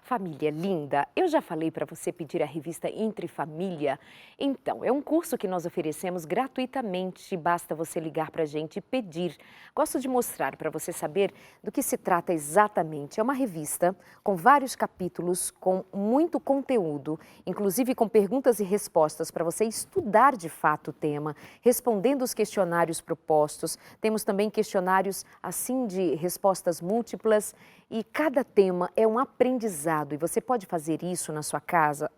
Família linda, eu já falei para você pedir a revista Entre Família? Então, é um curso que nós oferecemos gratuitamente, basta você ligar para a gente e pedir. Gosto de mostrar para você saber do que se trata exatamente. É uma revista com vários capítulos, com muito conteúdo, inclusive com perguntas e respostas para você estudar de fato o tema, respondendo os questionários propostos. Temos também questionários assim de respostas múltiplas e cada tema é um aprendizado e você pode fazer isso na sua casa,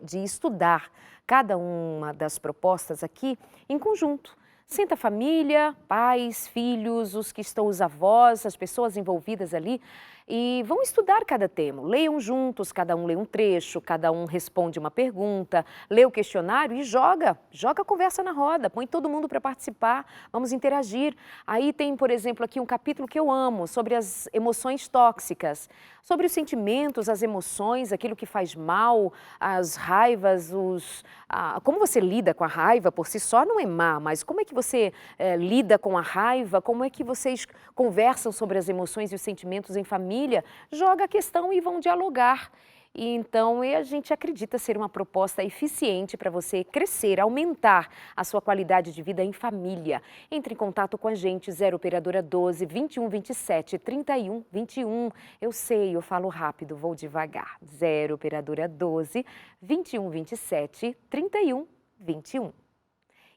de estudar cada uma das propostas aqui em conjunto. Senta a família, pais, filhos, os avós, as pessoas envolvidas ali e vão estudar cada tema. Leiam juntos, cada um lê um trecho, cada um responde uma pergunta, lê o questionário e joga a conversa na roda, põe todo mundo para participar, vamos interagir. Aí tem, por exemplo, aqui um capítulo que eu amo, sobre as emoções tóxicas, sobre os sentimentos, as emoções, aquilo que faz mal, as raivas, como você lida com a raiva por si só não é má, mas como é que você lida com a raiva, como é que vocês conversam sobre as emoções e os sentimentos em família, joga a questão e vão dialogar. E então a gente acredita ser uma proposta eficiente para você crescer, aumentar a sua qualidade de vida em família. Entre em contato com a gente, 0 operadora 12 21 27 31 21. Eu sei, eu falo rápido, vou devagar. 0 operadora 12 21 27 31 21.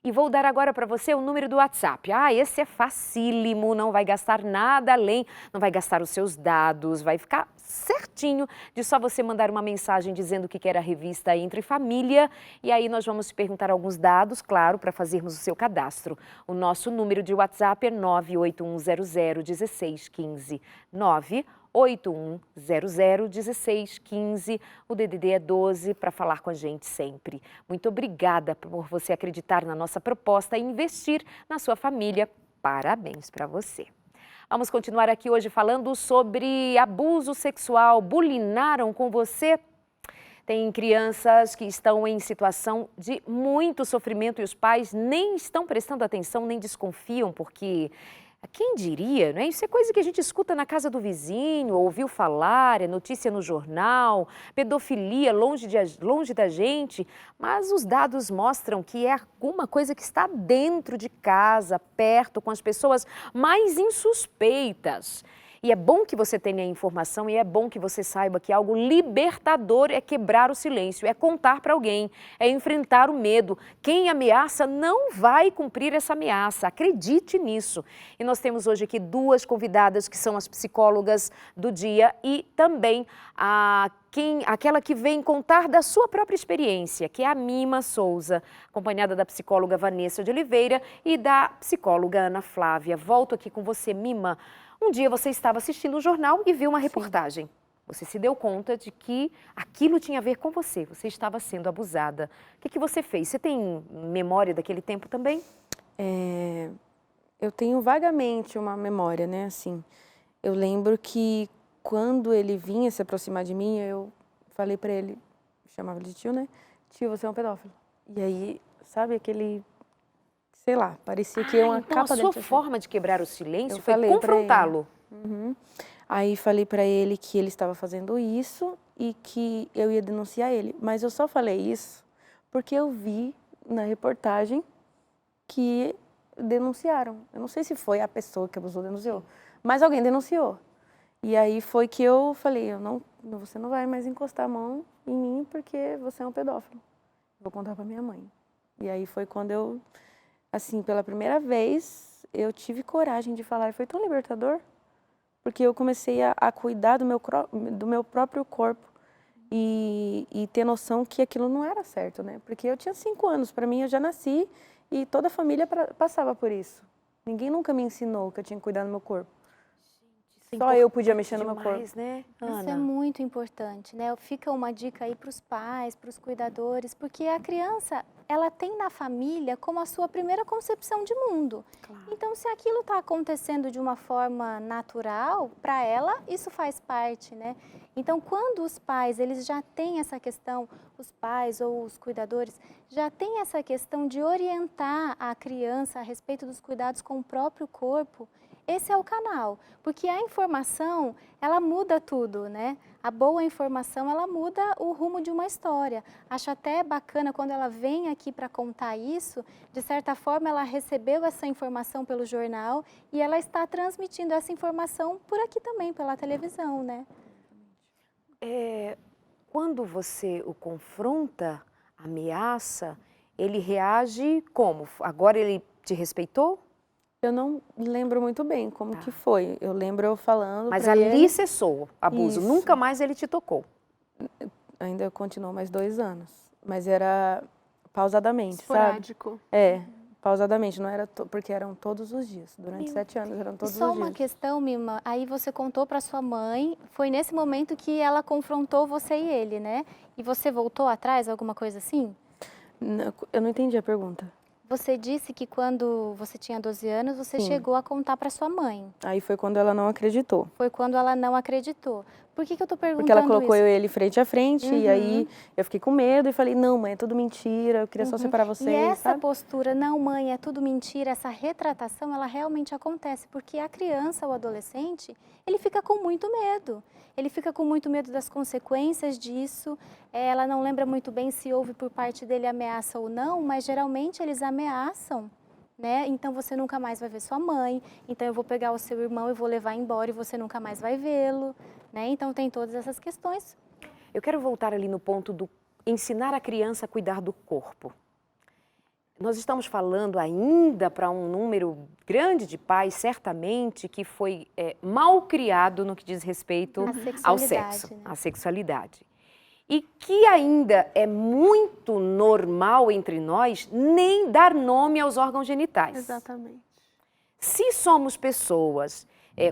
E vou dar agora para você o número do WhatsApp. Esse é facílimo, não vai gastar nada além, não vai gastar os seus dados, vai ficar certinho de só você mandar uma mensagem dizendo que quer a revista Entre Família. E aí nós vamos te perguntar alguns dados, claro, para fazermos o seu cadastro. O nosso número de WhatsApp é 981001615. 981001615, o DDD é 12 para falar com a gente sempre. Muito obrigada por você acreditar na nossa proposta e investir na sua família. Parabéns para você. Vamos continuar aqui hoje falando sobre abuso sexual. Bulinaram com você? Tem crianças que estão em situação de muito sofrimento e os pais nem estão prestando atenção, nem desconfiam, porque quem diria, né? Isso é coisa que a gente escuta na casa do vizinho, ouviu falar, é notícia no jornal, pedofilia longe da gente, mas os dados mostram que é alguma coisa que está dentro de casa, perto, com as pessoas mais insuspeitas. E é bom que você tenha informação e é bom que você saiba que algo libertador é quebrar o silêncio, é contar para alguém, é enfrentar o medo. Quem ameaça não vai cumprir essa ameaça, acredite nisso. E nós temos hoje aqui duas convidadas que são as psicólogas do dia e também aquela que vem contar da sua própria experiência, que é a Mima Souza, acompanhada da psicóloga Vanessa de Oliveira e da psicóloga Ana Flávia. Volto aqui com você, Mima. Um dia você estava assistindo um jornal e viu uma reportagem. Você se deu conta de que aquilo tinha a ver com você, você estava sendo abusada. O que você fez? Você tem memória daquele tempo também? Eu tenho vagamente uma memória, né, assim. Eu lembro que quando ele vinha se aproximar de mim, eu falei pra ele, chamava ele de tio, né? Tio, você é um pedófilo. E aí, sabe aquele, sei lá, parecia que uma então capa a sua dentro. forma de quebrar o silêncio Eu foi falei pra ele. confrontá-lo. Aí falei pra ele que ele estava fazendo isso e que eu ia denunciar ele. Mas eu só falei isso porque eu vi na reportagem que denunciaram. Eu não sei se foi a pessoa que abusou, denunciou, mas alguém denunciou. E aí foi que eu falei, você não vai mais encostar a mão em mim porque você é um pedófilo. Vou contar pra minha mãe. E aí foi quando eu, assim, pela primeira vez, eu tive coragem de falar. E foi tão libertador, porque eu comecei a cuidar do meu próprio corpo e ter noção que aquilo não era certo, né? Porque eu tinha 5 anos, pra mim eu já nasci e toda a família passava por isso. Ninguém nunca me ensinou que eu tinha que cuidar do meu corpo. Só eu podia mexer no meu corpo. Né, Isso é Ana? muito importante, né? Fica uma dica aí para os pais, para os cuidadores, porque a criança, ela tem na família como a sua primeira concepção de mundo. Claro. Então, se aquilo está acontecendo de uma forma natural, para ela, isso faz parte, né? Então, quando os pais, eles já têm essa questão, os pais ou os cuidadores, já têm essa questão de orientar a criança a respeito dos cuidados com o próprio corpo, esse é o canal, porque a informação, ela muda tudo, né? A boa informação, ela muda o rumo de uma história. Acho até bacana quando ela vem aqui para contar isso, de certa forma ela recebeu essa informação pelo jornal e ela está transmitindo essa informação por aqui também, pela televisão, né? Quando você o confronta, ameaça, ele reage como? Agora ele te respeitou? Eu não lembro muito bem como que foi. Eu lembro eu falando Mas pra ali ele, cessou o abuso, Isso. nunca mais ele te tocou. ainda continuou mais 2 anos, mas era pausadamente, sabe? Esporádico. Pausadamente, não era porque eram todos os dias. Durante 7 anos eram todos Só os uma dias. questão, Mima, aí você contou para sua mãe, foi nesse momento que ela confrontou você e ele, né? E você voltou atrás, alguma coisa assim? Eu não entendi a pergunta. Você disse que quando você tinha 12 anos, você Sim. chegou a contar para sua mãe. Aí foi quando ela não acreditou. Foi quando ela não acreditou. Por que eu tô perguntando Porque ela colocou isso? ele frente a frente e aí eu fiquei com medo e falei, não, mãe, é tudo mentira, eu queria só separar vocês, E essa sabe? postura, não mãe, é tudo mentira, essa retratação, ela realmente acontece, porque a criança ou adolescente, ele fica com muito medo. Ele fica com muito medo das consequências disso, ela não lembra muito bem se houve por parte dele ameaça ou não, mas geralmente eles ameaçam, né? Então você nunca mais vai ver sua mãe, então eu vou pegar o seu irmão e vou levar embora e você nunca mais vai vê-lo, né? Então tem todas essas questões. Eu quero voltar ali no ponto do ensinar a criança a cuidar do corpo. Nós estamos falando ainda para um número grande de pais, certamente, que foi mal criado no que diz respeito ao sexo, né? à sexualidade. E que ainda é muito normal entre nós nem dar nome aos órgãos genitais. Exatamente. Se somos pessoas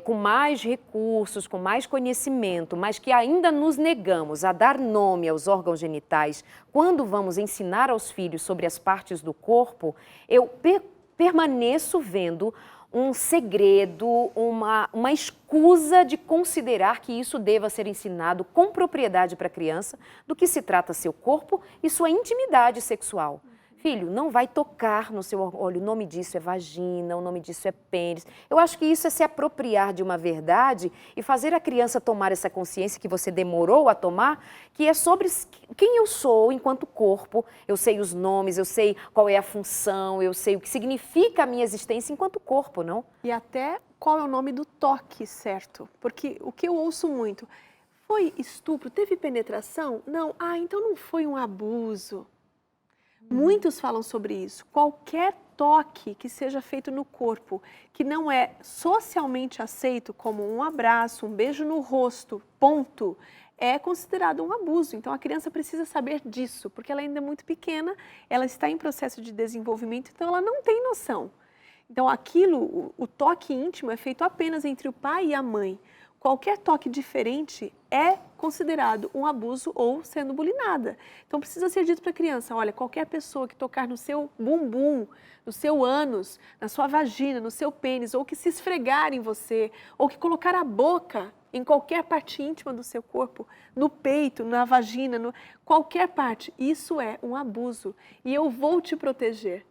com mais recursos, com mais conhecimento, mas que ainda nos negamos a dar nome aos órgãos genitais quando vamos ensinar aos filhos sobre as partes do corpo, eu permaneço vendo um segredo, uma escusa de considerar que isso deva ser ensinado com propriedade para a criança, do que se trata seu corpo e sua intimidade sexual. Filho, não vai tocar no seu olho, o nome disso é vagina, o nome disso é pênis. Eu acho que isso é se apropriar de uma verdade e fazer a criança tomar essa consciência que você demorou a tomar, que é sobre quem eu sou enquanto corpo. Eu sei os nomes, eu sei qual é a função, eu sei o que significa a minha existência enquanto corpo, não? E até qual é o nome do toque certo. Porque o que eu ouço muito, foi estupro, teve penetração? Não, então não foi um abuso. Muitos falam sobre isso. Qualquer toque que seja feito no corpo, que não é socialmente aceito, como um abraço, um beijo no rosto, ponto, é considerado um abuso. Então a criança precisa saber disso, porque ela ainda é muito pequena, ela está em processo de desenvolvimento, então ela não tem noção. Então aquilo, o toque íntimo é feito apenas entre o pai e a mãe. Qualquer toque diferente é considerado um abuso ou sendo bulinada. Então precisa ser dito para a criança, olha, qualquer pessoa que tocar no seu bumbum, no seu ânus, na sua vagina, no seu pênis, ou que se esfregar em você, ou que colocar a boca em qualquer parte íntima do seu corpo, no peito, na vagina, qualquer parte, isso é um abuso. E eu vou te proteger.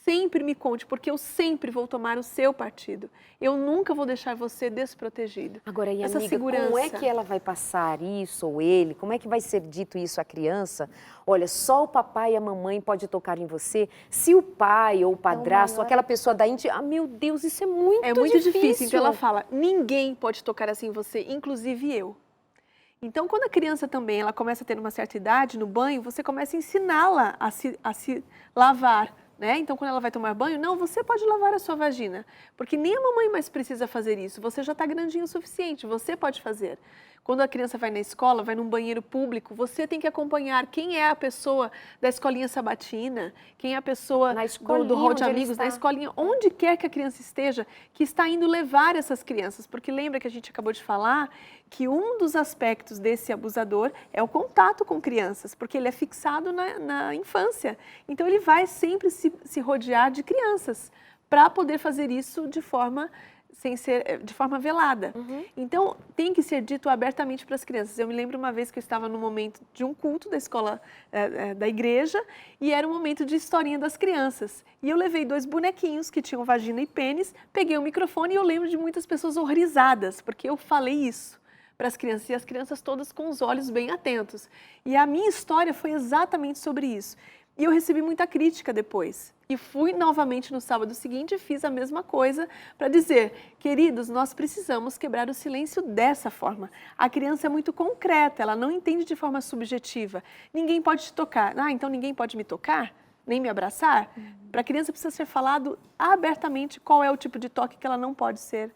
Sempre me conte, porque eu sempre vou tomar o seu partido. Eu nunca vou deixar você desprotegido. Agora, e essa amiga, segurança. como é que ela vai passar isso, ou ele? Como é que vai ser dito isso à criança? Olha, só o papai e a mamãe podem tocar em você. Se o pai ou o padrasto, aquela pessoa da íntima... meu Deus, isso é muito difícil. É muito difícil. Então ela fala, ninguém pode tocar assim em você, inclusive eu. Então, quando a criança também ela começa a ter uma certa idade no banho, você começa a ensiná-la a se lavar. Né? Então, quando ela vai tomar banho, não, você pode lavar a sua vagina, porque nem a mamãe mais precisa fazer isso, você já está grandinho o suficiente, você pode fazer. Quando a criança vai na escola, vai num banheiro público, você tem que acompanhar quem é a pessoa da escolinha sabatina, quem é a pessoa do hall de amigos, na escolinha, onde quer que a criança esteja, que está indo levar essas crianças. Porque lembra que a gente acabou de falar que um dos aspectos desse abusador é o contato com crianças, porque ele é fixado na infância. Então ele vai sempre se rodear de crianças para poder fazer isso de forma sem ser de forma velada. Então, tem que ser dito abertamente para as crianças. Eu me lembro uma vez que eu estava no momento de um culto da escola, da igreja, e era um momento de historinha das crianças. E eu levei 2 bonequinhos que tinham vagina e pênis, peguei o microfone e eu lembro de muitas pessoas horrorizadas, porque eu falei isso para as crianças, e as crianças todas com os olhos bem atentos. E a minha história foi exatamente sobre isso. E eu recebi muita crítica depois. E fui novamente no sábado seguinte e fiz a mesma coisa para dizer, queridos, nós precisamos quebrar o silêncio dessa forma. A criança é muito concreta, ela não entende de forma subjetiva. Ninguém pode te tocar. Ah, então ninguém pode me tocar? Nem me abraçar? Para a criança precisa ser falado abertamente qual é o tipo de toque que ela não pode ser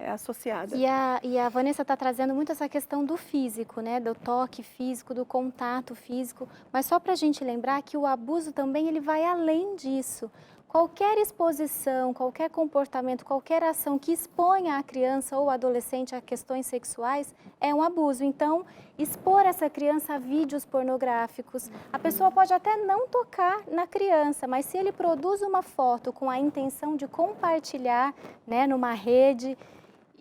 associada. E a Vanessa está trazendo muito essa questão do físico, né? Do toque físico, do contato físico. Mas só para a gente lembrar que o abuso também ele vai além disso. Qualquer exposição, qualquer comportamento, qualquer ação que exponha a criança ou adolescente a questões sexuais é um abuso. Então, expor essa criança a vídeos pornográficos, a pessoa pode até não tocar na criança, mas se ele produz uma foto com a intenção de compartilhar, né, numa rede,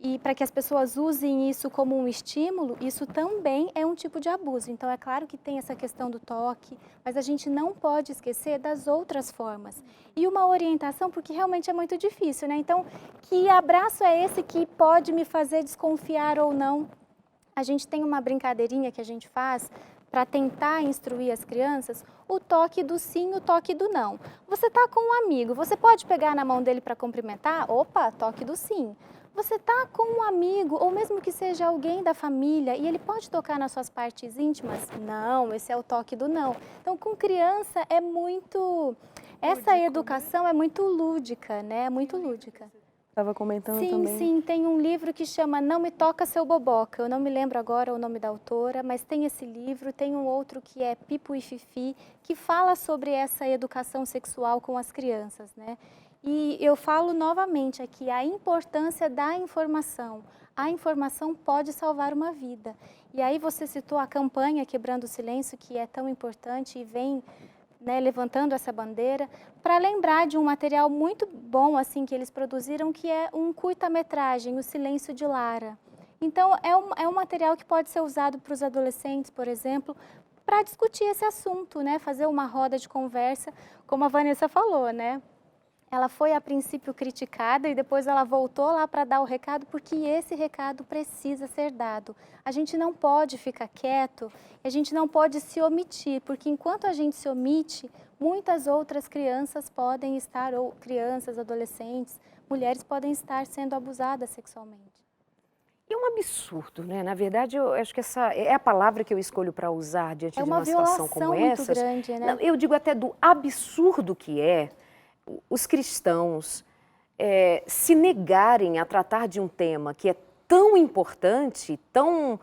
e para que as pessoas usem isso como um estímulo, isso também é um tipo de abuso. Então, é claro que tem essa questão do toque, mas a gente não pode esquecer das outras formas. E uma orientação, porque realmente é muito difícil, né? Então, que abraço é esse que pode me fazer desconfiar ou não? A gente tem uma brincadeirinha que a gente faz para tentar instruir as crianças, o toque do sim, o toque do não. Você está com um amigo, você pode pegar na mão dele para cumprimentar? Opa, toque do sim. Você está com um amigo, ou mesmo que seja alguém da família, e ele pode tocar nas suas partes íntimas? Não, esse é o toque do não. Então, com criança é muito... Essa educação é muito lúdica, né? Muito lúdica. Estava comentando sim, também. Sim, tem um livro que chama Não Me Toca Seu Boboca. Eu não me lembro agora o nome da autora, mas tem esse livro. Tem um outro que é Pipo e Fifi, que fala sobre essa educação sexual com as crianças, né? E eu falo novamente aqui a importância da informação. A informação pode salvar uma vida. E aí você citou a campanha Quebrando o Silêncio, que é tão importante e vem, né, levantando essa bandeira, para lembrar de um material muito bom assim que eles produziram, que é um curta-metragem, O Silêncio de Lara. Então, é um material que pode ser usado para os adolescentes, por exemplo, para discutir esse assunto, né? Fazer uma roda de conversa, como a Vanessa falou, né? Ela foi a princípio criticada e depois ela voltou lá para dar o recado, porque esse recado precisa ser dado. A gente não pode ficar quieto, a gente não pode se omitir, porque enquanto a gente se omite, muitas outras crianças podem estar, ou crianças, adolescentes, mulheres podem estar sendo abusadas sexualmente. E é um absurdo, né? Na verdade, eu acho que essa é a palavra que eu escolho para usar diante de uma situação como essa. É uma violação muito grande, né? Eu digo até do absurdo que é os cristãos se negarem a tratar de um tema que é tão importante, tão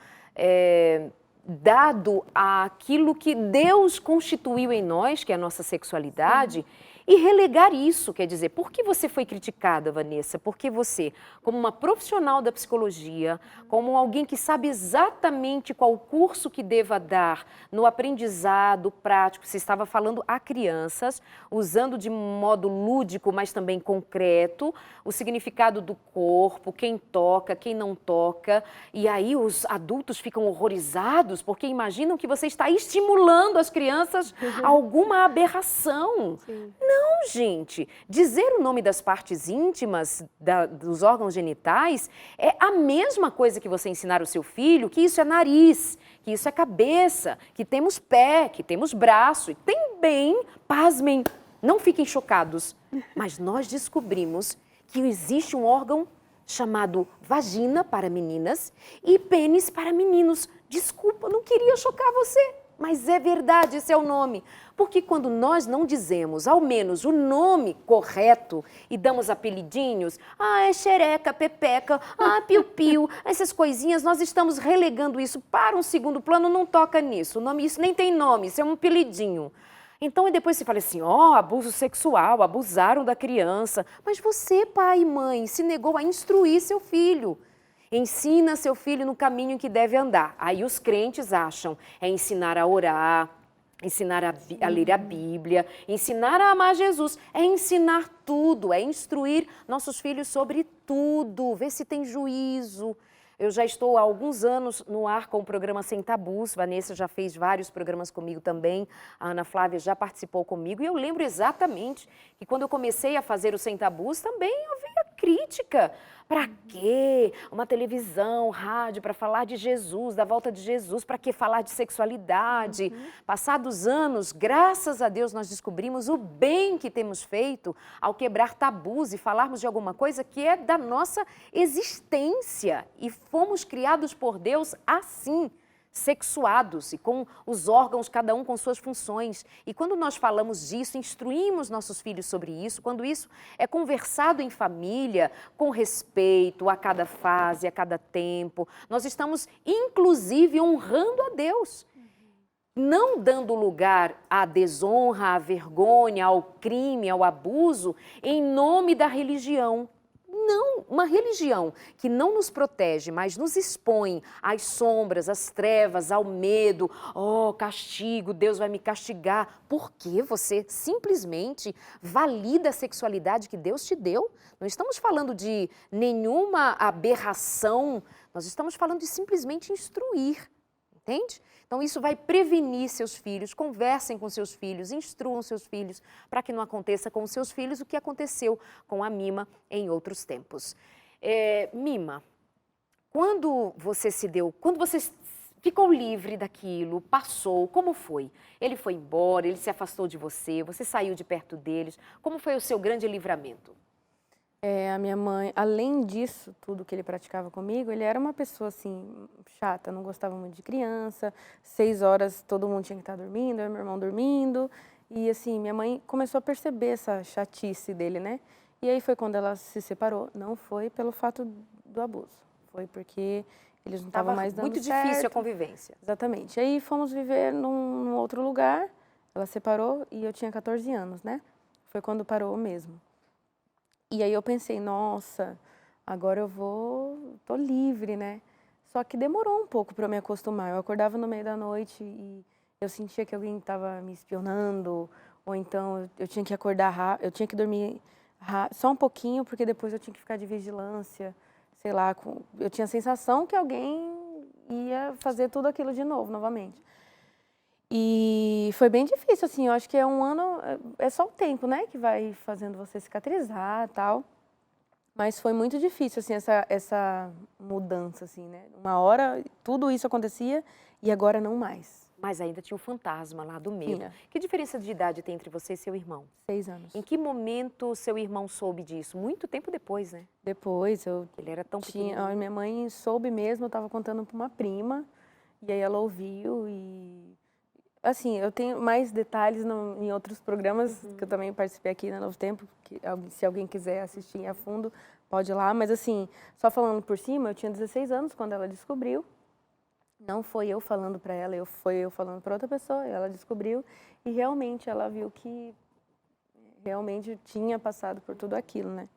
dado àquilo que Deus constituiu em nós, que é a nossa sexualidade, e relegar isso. Quer dizer, por que você foi criticada, Vanessa? Porque você, como uma profissional da psicologia, como alguém que sabe exatamente qual curso que deva dar no aprendizado prático, você estava falando a crianças, usando de modo lúdico, mas também concreto, o significado do corpo, quem toca, quem não toca, e aí os adultos ficam horrorizados, porque imaginam que você está estimulando as crianças a alguma aberração. Sim. Não, gente, dizer o nome das partes íntimas, dos órgãos genitais, é a mesma coisa que você ensinar o seu filho que isso é nariz, que isso é cabeça, que temos pé, que temos braço. E também, pasmem, não fiquem chocados, mas nós descobrimos que existe um órgão chamado vagina para meninas e pênis para meninos. Desculpa, não queria chocar você. Mas é verdade, esse é o nome. Porque quando nós não dizemos, ao menos, o nome correto e damos apelidinhos, é xereca, pepeca, piu-piu, essas coisinhas, nós estamos relegando isso para um segundo plano, não toca nisso. O nome, isso nem tem nome, isso é um apelidinho. Então, depois você fala assim, abuso sexual, abusaram da criança. Mas você, pai e mãe, se negou a instruir seu filho. Ensina seu filho no caminho em que deve andar. Aí os crentes acham, ensinar a orar, ensinar a ler a Bíblia, ensinar a amar Jesus, é ensinar tudo, é instruir nossos filhos sobre tudo, ver se tem juízo. Eu já estou há alguns anos no ar com o programa Sem Tabus, Vanessa já fez vários programas comigo também, a Ana Flávia já participou comigo, e eu lembro exatamente que quando eu comecei a fazer o Sem Tabus também havia crítica. Para quê? Uma televisão, rádio para falar de Jesus, da volta de Jesus, para que falar de sexualidade? Passados anos, graças a Deus, nós descobrimos o bem que temos feito ao quebrar tabus e falarmos de alguma coisa que é da nossa existência. E fomos criados por Deus assim, sexuados e com os órgãos, cada um com suas funções. E quando nós falamos disso, instruímos nossos filhos sobre isso, quando isso é conversado em família, com respeito a cada fase, a cada tempo, nós estamos inclusive honrando a Deus. Não dando lugar à desonra, à vergonha, ao crime, ao abuso, em nome da religião. Não, uma religião que não nos protege, mas nos expõe às sombras, às trevas, ao medo. Oh, castigo, Deus vai me castigar. Porque você simplesmente valida a sexualidade que Deus te deu. Não estamos falando de nenhuma aberração, nós estamos falando de simplesmente instruir, entende? Então isso vai prevenir seus filhos, conversem com seus filhos, instruam seus filhos, para que não aconteça com os seus filhos o que aconteceu com a Mima em outros tempos. Mima, quando você ficou livre daquilo, passou, como foi? Ele foi embora, ele se afastou de você, você saiu de perto deles, como foi o seu grande livramento? A minha mãe, além disso, tudo que ele praticava comigo, ele era uma pessoa, assim, chata, não gostava muito de criança, 6 horas todo mundo tinha que estar dormindo, eu e meu irmão dormindo, e assim, minha mãe começou a perceber essa chatice dele, né? E aí foi quando ela se separou, não foi pelo fato do abuso, foi porque eles não estavam mais dando muito certo. difícil a convivência. Exatamente, aí fomos viver num outro lugar, ela separou e eu tinha 14 anos, né? Foi quando parou mesmo. E aí eu pensei, nossa, agora tô livre, né? Só que demorou um pouco para eu me acostumar. Eu acordava no meio da noite e eu sentia que alguém estava me espionando, ou então eu tinha que acordar eu tinha que dormir só um pouquinho, porque depois eu tinha que ficar de vigilância, sei lá, eu tinha a sensação que alguém ia fazer tudo aquilo de novo, novamente. E foi bem difícil, assim, eu acho que é um ano, é só o tempo, né, que vai fazendo você cicatrizar e tal. Mas foi muito difícil, assim, essa mudança, assim, né. Uma hora tudo isso acontecia e agora não mais. Mas ainda tinha o fantasma lá do medo. Tinha. Que diferença de idade tem entre você e seu irmão? 6 anos. Em que momento seu irmão soube disso? Muito tempo depois, né? Depois Ele era tão pequeno. a minha mãe soube mesmo, eu estava contando para uma prima, e aí ela ouviu e... Assim, eu tenho mais detalhes em outros programas, que eu também participei aqui na Novo Tempo, que se alguém quiser assistir a fundo, pode ir lá. Mas assim, só falando por cima, eu tinha 16 anos quando ela descobriu. Não foi eu falando para ela, foi eu falando para outra pessoa, ela descobriu. E realmente ela viu que realmente tinha passado por tudo aquilo, né?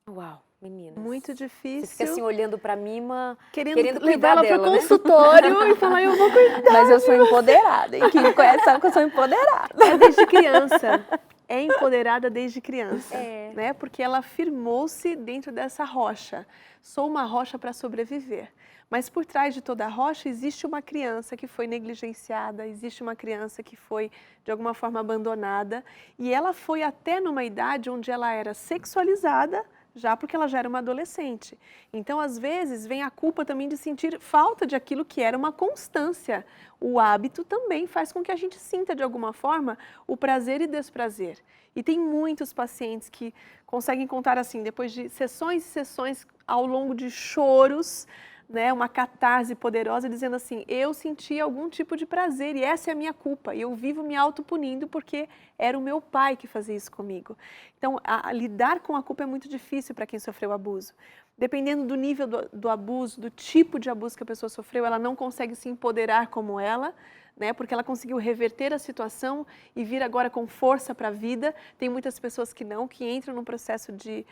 Uau, meninas. Muito difícil. Você fica assim olhando pra Mima, querendo cuidar levar ela dela, pro né? consultório e falar, eu vou cuidar. Mas eu sou empoderada, e quem me conhece sabe que eu sou empoderada. É desde criança. É empoderada desde criança, É. né? Porque ela firmou-se dentro dessa rocha. Sou uma rocha para sobreviver. Mas por trás de toda a rocha existe uma criança que foi negligenciada, existe uma criança que foi, de alguma forma, abandonada. E ela foi até numa idade onde ela era sexualizada, já porque ela já era uma adolescente. Então, às vezes, vem a culpa também de sentir falta de aquilo que era uma constância. O hábito também faz com que a gente sinta, de alguma forma, o prazer e desprazer. E tem muitos pacientes que conseguem contar assim, depois de sessões e sessões, ao longo de choros, né, uma catarse poderosa, dizendo assim, eu senti algum tipo de prazer e essa é a minha culpa. E eu vivo me autopunindo porque era o meu pai que fazia isso comigo. Então, lidar com a culpa é muito difícil para quem sofreu abuso. Dependendo do nível do abuso, do tipo de abuso que a pessoa sofreu, ela não consegue se empoderar como ela, né, porque ela conseguiu reverter a situação e vir agora com força para a vida. Tem muitas pessoas que não, que entram num processo de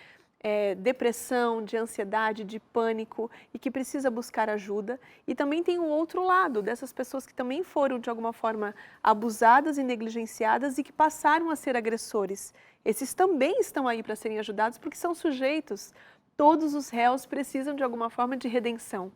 depressão, de ansiedade, de pânico e que precisa buscar ajuda. E também tem o outro lado, dessas pessoas que também foram de alguma forma abusadas e negligenciadas e que passaram a ser agressores. Esses também estão aí para serem ajudados porque são sujeitos. Todos os réus precisam de alguma forma de redenção.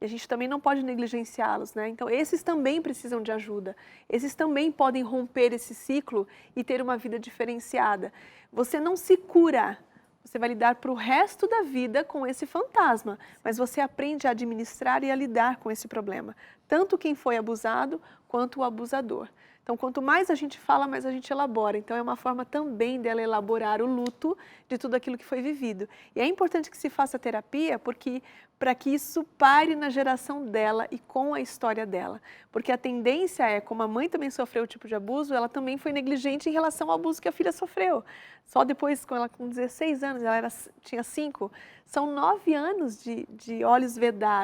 E a gente também não pode negligenciá-los, né? Então, esses também precisam de ajuda. Esses também podem romper esse ciclo e ter uma vida diferenciada. Você não se cura, você vai lidar para o resto da vida com esse fantasma, mas você aprende a administrar e a lidar com esse problema. Tanto quem foi abusado, quanto o abusador. Então, quanto mais a gente fala, mais a gente elabora. Então, é uma forma também dela elaborar o luto de tudo aquilo que foi vivido. E é importante que se faça terapia, porque para que isso pare na geração dela e com a história dela. Porque a tendência é, como a mãe também sofreu o tipo de abuso, ela também foi negligente em relação ao abuso que a filha sofreu. Só depois, com 16 anos, ela tinha 5, são 9 anos de olhos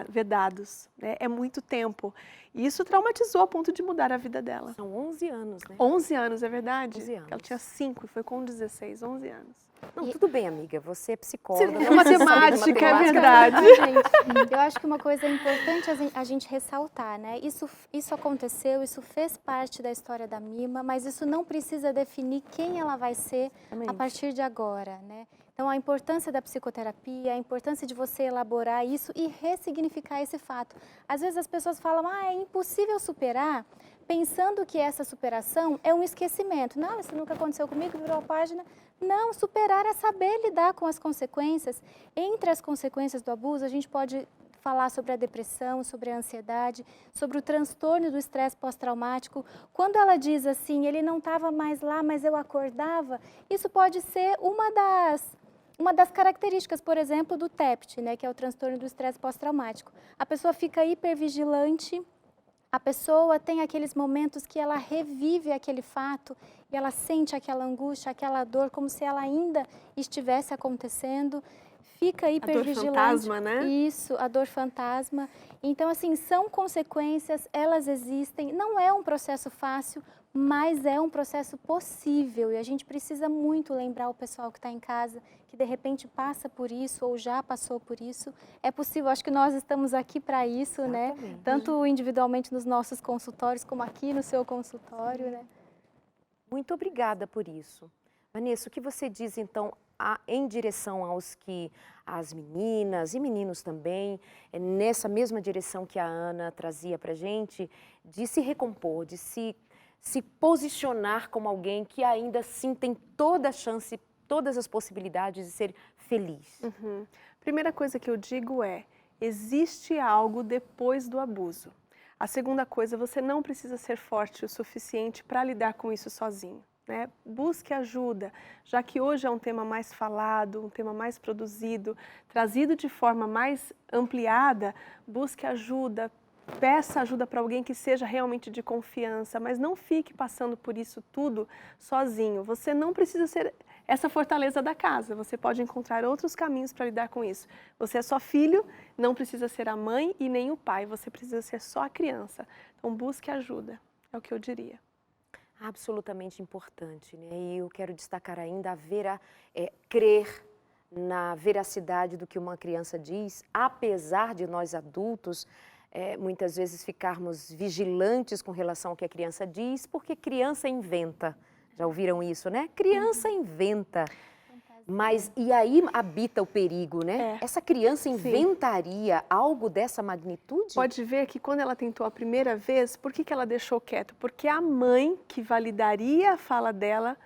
vedados, né? É muito tempo. E isso traumatizou a ponto de mudar a vida dela. São 11 anos, né? 11 anos, é verdade? 11 anos. Ela tinha 5 e foi com 16, 11 anos. Não, tudo bem, amiga, você é psicóloga. É não matemática, precisa de é matemática. verdade. Eu acho que uma coisa importante a gente ressaltar, né? Isso aconteceu, isso fez parte da história da Mima, mas isso não precisa definir quem ela vai ser a partir de agora, né? Então, a importância da psicoterapia, a importância de você elaborar isso e ressignificar esse fato. Às vezes as pessoas falam, é impossível superar, pensando que essa superação é um esquecimento. Não, isso nunca aconteceu comigo, virou a página. Não, superar é saber lidar com as consequências. Entre as consequências do abuso, a gente pode falar sobre a depressão, sobre a ansiedade, sobre o transtorno do estresse pós-traumático. Quando ela diz assim, ele não estava mais lá, mas eu acordava, isso pode ser uma das características, por exemplo, do TEPT, né, que é o transtorno do estresse pós-traumático. A pessoa fica hipervigilante, a pessoa tem aqueles momentos que ela revive aquele fato e ela sente aquela angústia, aquela dor, como se ela ainda estivesse acontecendo. Fica hipervigilante. A dor fantasma, né? Isso, a dor fantasma. Então, assim, são consequências, elas existem. Não é um processo fácil, mas é um processo possível. E a gente precisa muito lembrar o pessoal que está em casa, que de repente passa por isso ou já passou por isso. É possível, acho que nós estamos aqui para isso, Exatamente. né? Tanto individualmente nos nossos consultórios, como aqui no seu consultório, né? Muito obrigada por isso. Vanessa, o que você diz, então, em direção às meninas e meninos também, nessa mesma direção que a Ana trazia para a gente, de se recompor, de se posicionar como alguém que ainda assim tem toda a chance, todas as possibilidades de ser feliz? Primeira coisa que eu digo é, existe algo depois do abuso. A segunda coisa, você não precisa ser forte o suficiente para lidar com isso sozinho. Né? Busque ajuda, já que hoje é um tema mais falado, um tema mais produzido, trazido de forma mais ampliada, busque ajuda, peça ajuda para alguém que seja realmente de confiança, mas não fique passando por isso tudo sozinho. Você não precisa ser essa fortaleza da casa, você pode encontrar outros caminhos para lidar com isso. Você é só filho, não precisa ser a mãe e nem o pai, você precisa ser só a criança. Então busque ajuda, é o que eu diria. Absolutamente importante, né? E eu quero destacar ainda crer na veracidade do que uma criança diz, apesar de nós adultos muitas vezes ficarmos vigilantes com relação ao que a criança diz, porque criança inventa. Já ouviram isso, né? Criança inventa. Mas, e aí habita o perigo, né? Essa criança inventaria algo dessa magnitude? Pode ver que quando ela tentou a primeira vez, por que ela deixou quieto? Porque a mãe que validaria a fala dela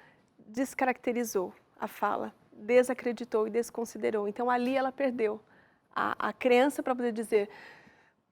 descaracterizou a fala, desacreditou e desconsiderou. Então ali ela perdeu a crença para poder dizer,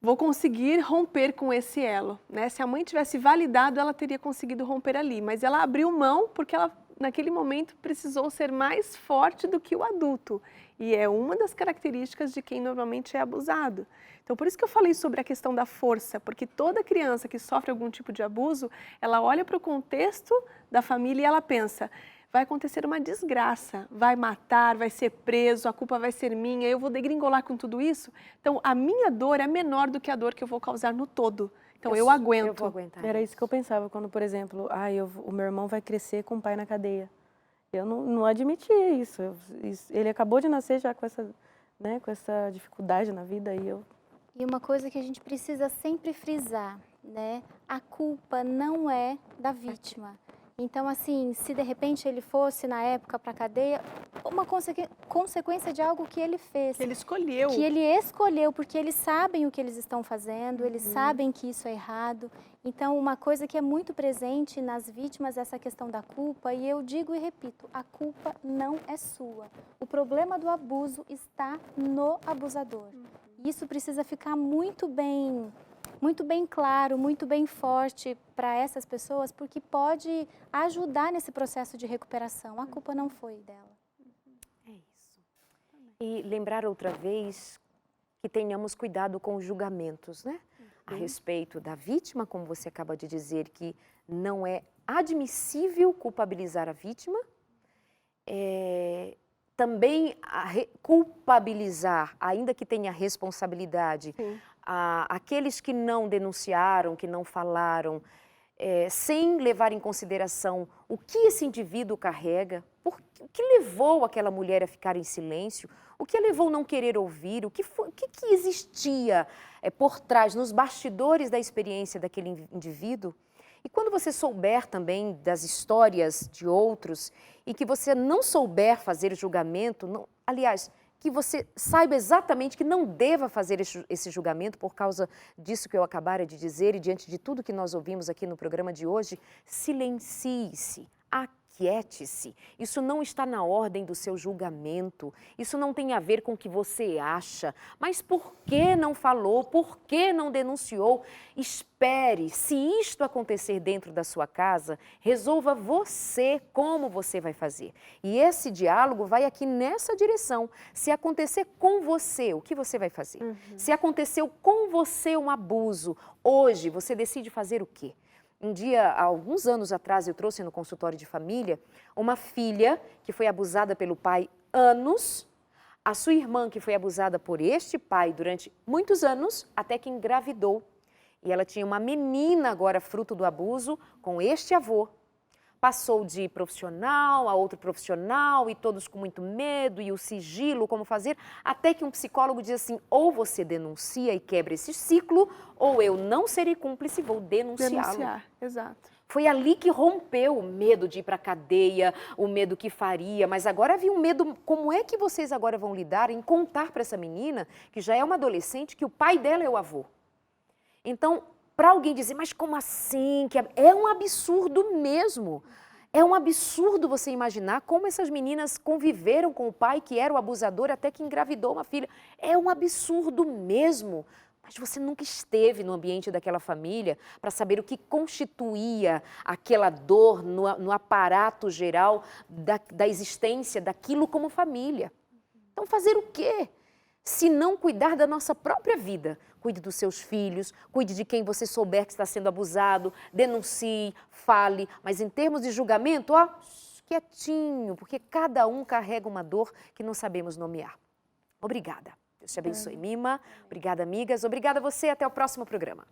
vou conseguir romper com esse elo. Né? Se a mãe tivesse validado, ela teria conseguido romper ali, mas ela abriu mão porque ela naquele momento precisou ser mais forte do que o adulto. E é uma das características de quem normalmente é abusado. Então, por isso que eu falei sobre a questão da força, porque toda criança que sofre algum tipo de abuso, ela olha para o contexto da família e ela pensa, vai acontecer uma desgraça, vai matar, vai ser preso, a culpa vai ser minha, eu vou degringolar com tudo isso. Então, a minha dor é menor do que a dor que eu vou causar no todo. Então, eu aguento. Eu vou aguentar. Era isso que eu pensava quando, por exemplo, o meu irmão vai crescer com o pai na cadeia. Eu não admitia isso. Ele acabou de nascer já com essa, né, com essa dificuldade na vida e eu... E uma coisa que a gente precisa sempre frisar, né? A culpa não é da vítima. Então, assim, se de repente ele fosse na época para a cadeia, uma consequência de algo que ele fez. Ele escolheu. Que ele escolheu, porque eles sabem o que eles estão fazendo, eles sabem que isso é errado. Então, uma coisa que é muito presente nas vítimas é essa questão da culpa, e eu digo e repito, a culpa não é sua. O problema do abuso está no abusador. Isso precisa ficar muito bem claro, muito bem forte para essas pessoas, porque pode ajudar nesse processo de recuperação. A culpa não foi dela. É isso. E lembrar outra vez que tenhamos cuidado com os julgamentos, né? A respeito da vítima, como você acaba de dizer, que não é admissível culpabilizar a vítima. Também culpabilizar, ainda que tenha responsabilidade, aqueles que não denunciaram, que não falaram, sem levar em consideração o que esse indivíduo carrega, o que levou aquela mulher a ficar em silêncio, o que a levou a não querer ouvir, o que existia por trás, nos bastidores da experiência daquele indivíduo. E quando você souber também das histórias de outros e que você não souber fazer julgamento, aliás, que você saiba exatamente que não deva fazer esse julgamento por causa disso que eu acabara de dizer e diante de tudo que nós ouvimos aqui no programa de hoje, silencie-se, aquiete-se. Isso não está na ordem do seu julgamento, isso não tem a ver com o que você acha, mas por que não falou, por que não denunciou? Espere, se isto acontecer dentro da sua casa, resolva você como você vai fazer. E esse diálogo vai aqui nessa direção. Se acontecer com você, o que você vai fazer? Se aconteceu com você um abuso, hoje você decide fazer o quê? Um dia, há alguns anos atrás, eu trouxe no consultório de família uma filha que foi abusada pelo pai anos, a sua irmã que foi abusada por este pai durante muitos anos, até que engravidou. E ela tinha uma menina agora fruto do abuso com este avô. Passou de profissional a outro profissional e todos com muito medo e o sigilo, como fazer, até que um psicólogo diz assim, ou você denuncia e quebra esse ciclo, ou eu não serei cúmplice e vou denunciá-lo. Denunciar, exato. Foi ali que rompeu o medo de ir para a cadeia, o medo que faria, mas agora havia um medo, como é que vocês agora vão lidar em contar para essa menina, que já é uma adolescente, que o pai dela é o avô? Então, para alguém dizer, mas como assim? É um absurdo mesmo. É um absurdo você imaginar como essas meninas conviveram com o pai que era o abusador até que engravidou uma filha. É um absurdo mesmo. Mas você nunca esteve no ambiente daquela família para saber o que constituía aquela dor no aparato geral da existência daquilo como família. Então, fazer o quê? Se não cuidar da nossa própria vida, cuide dos seus filhos, cuide de quem você souber que está sendo abusado, denuncie, fale, mas em termos de julgamento, ó, quietinho, porque cada um carrega uma dor que não sabemos nomear. Obrigada. Deus te abençoe, Mima. Obrigada, amigas. Obrigada a você. Até o próximo programa.